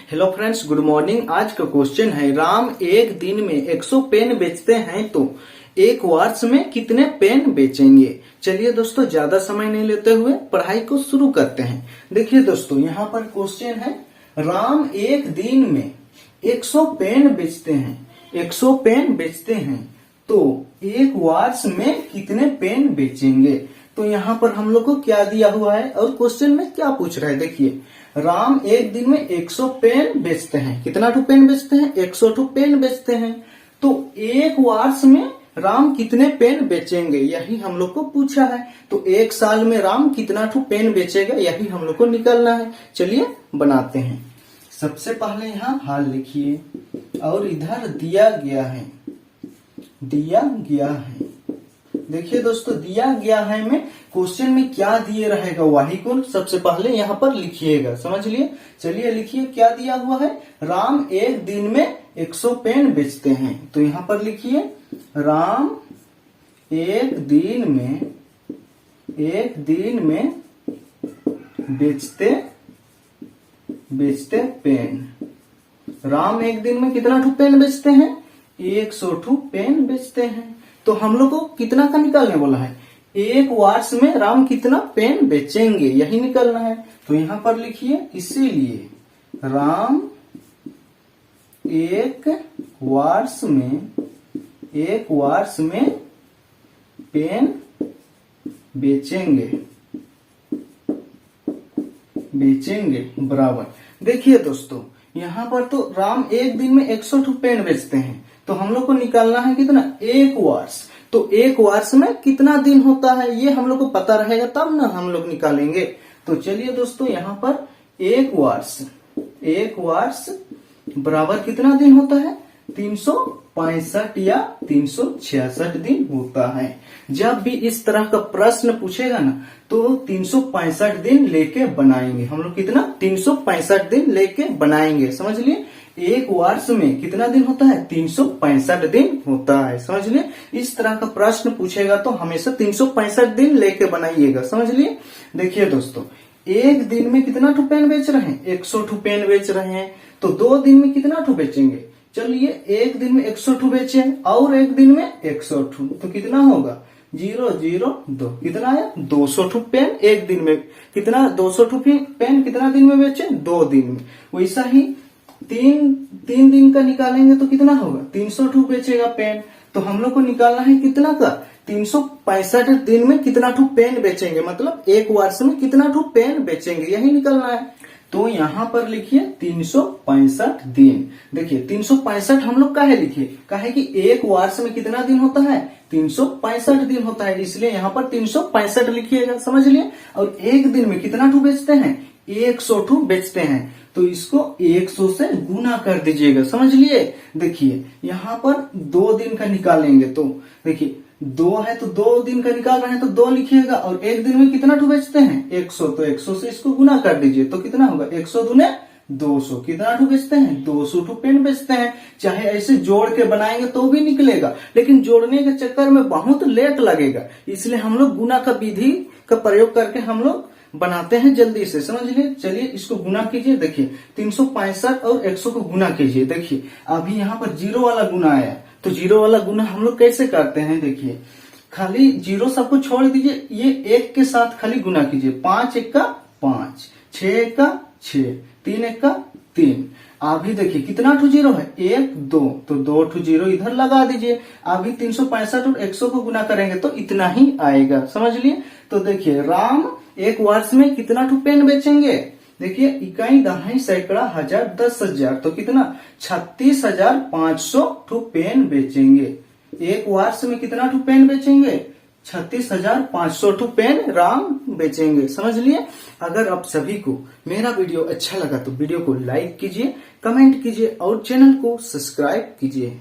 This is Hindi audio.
Hello friends, good morning. आज का क्वेश्चन है, राम एक दिन में 100 पेन बेचते हैं तो एक वर्ष में कितने पेन बेचेंगे। चलिए दोस्तों, ज्यादा समय नहीं लेते हुए पढ़ाई को शुरू करते हैं। देखिए दोस्तों, यहाँ पर क्वेश्चन है, राम एक दिन में 100 पेन बेचते हैं। 100 पेन बेचते हैं तो एक वर्ष में कितने पेन बेचेंगे। तो यहाँ पर हम लोग को क्या दिया हुआ है और क्वेश्चन में क्या पूछ रहा है। देखिए, राम एक दिन में 100 पेन बेचते हैं। कितना ठो पेन बेचते हैं? 100 ठो पेन बेचते हैं। तो एक वर्ष में राम कितने पेन बेचेंगे, यही हम लोग को पूछा है। तो एक साल में राम कितना ठो पेन बेचेगा, यही हम लोग को निकालना है। चलिए बनाते हैं। सबसे पहले यहाँ हाल लिखिए और इधर दिया गया है। देखिए दोस्तों, दिया गया है में क्वेश्चन में क्या दिए रहेगा वही को सबसे पहले यहाँ पर लिखिएगा, समझ लिए। चलिए लिखिए क्या दिया हुआ है। राम एक दिन में 100 पेन बेचते हैं। तो यहाँ पर लिखिए, राम एक दिन में बेचते पेन। राम एक दिन में कितना ठो पेन बेचते हैं? 100 ठो पेन बेचते हैं। तो हम लोग को कितना का निकालने बोला है? एक वर्ष में राम कितना पेन बेचेंगे, यही निकालना है। तो यहाँ पर लिखिए, इसीलिए राम एक वर्ष में पेन बेचेंगे बराबर। देखिए दोस्तों, यहाँ पर तो राम एक दिन में 100 ठो पेन बेचते हैं। तो हम लोग को निकालना है कितना? एक वर्ष। तो एक वर्ष में कितना दिन होता है ये हम लोग को पता रहेगा, तब ना हम लोग निकालेंगे। तो चलिए दोस्तों, यहाँ पर एक वर्ष बराबर कितना दिन होता है? 365 या 366 दिन होता है। जब भी इस तरह का प्रश्न पूछेगा ना, तो 365 दिन लेके बनाएंगे हम लोग। कितना? 365 दिन लेके बनाएंगे, समझ लिए। एक वर्ष में कितना दिन होता है? 365 दिन होता है, समझ लिए। इस तरह का प्रश्न पूछेगा तो हमेशा 365 दिन लेके बनाइएगा, समझ लिए। देखिए दोस्तों, एक दिन में कितना ठो पेन बेच रहे हैं? 100 ठो पेन बेच रहे हैं। तो 2 दिन में कितना ठो बेचेंगे? चलिए, एक दिन में 100 ठो बेचे और एक दिन में 100 ठो, तो कितना होगा? 0 0 2, कितना है? 200 ठो पेन एक दिन में। कितना? 200 ठो पेन कितना दिन में बेचे? 2 दिन में। वैसा ही तीन दिन का निकालेंगे तो कितना होगा? 300 ठो बेचेगा पेन। तो हम लोग को निकालना है कितना का? 365 दिन में कितना ठो पेन बेचेंगे, मतलब एक वर्ष में कितना ठो पेन बेचेंगे, यही निकालना है। तो यहाँ पर लिखिए 365 दिन। देखिए 365 हम लोग काहे लिखिए? काहे कि एक वर्ष में कितना दिन होता है? 365 दिन होता है, इसलिए यहाँ पर 365 लिखिएगा, समझ लिए। और एक दिन में कितना ठो बेचते हैं? 100 ठो बेचते हैं। तो इसको 100 से गुना कर दीजिएगा, समझ लिए। देखिए यहाँ पर 2 दिन का निकालेंगे तो देखिए 2 है तो 2 दिन का निकाल रहे हैं तो 2 लिखिएगा। और एक दिन में कितना ठो बेचते हैं? 100। तो 100 से इसको गुना कर दीजिए तो कितना होगा? 100 दूने 200। कितना ठो बेचते हैं? 200 ठो पेन बेचते हैं। चाहे ऐसे जोड़ के बनाएंगे तो भी निकलेगा, लेकिन जोड़ने के चक्कर में बहुत लेट लगेगा, इसलिए हम लोग गुना का विधि का प्रयोग करके हम लोग बनाते हैं जल्दी से, समझ लिए। चलिए इसको गुना कीजिए। देखिए 365 और 100 को गुना कीजिए। देखिए अभी यहाँ पर 0 वाला गुना आया, तो 0 वाला गुना हम लोग कैसे करते हैं? देखिए खाली 0 सबको छोड़ दीजिए, ये 1 के साथ खाली गुना कीजिए। 5 1 का 5, 6 1 का 6, 3 1 का 3। अभी देखिए कितना ठो 0 है? 1 2, तो 2 ठो 0 इधर लगा दीजिए। अभी 365 और 100 को गुना करेंगे तो इतना ही आएगा, समझ लिए। तो देखिए राम एक वर्ष में कितना ठो पेन बेचेंगे? देखिए इकाई, दहाई, सैकड़ा, हजार, 10,000, तो कितना? 36,500 ठो पेन बेचेंगे। एक वर्ष में कितना ठो पेन बेचेंगे? 36,500 ठो पेन राम बेचेंगे, समझ लिए। अगर आप सभी को मेरा वीडियो अच्छा लगा तो वीडियो को लाइक कीजिए, कमेंट कीजिए और चैनल को सब्सक्राइब कीजिए।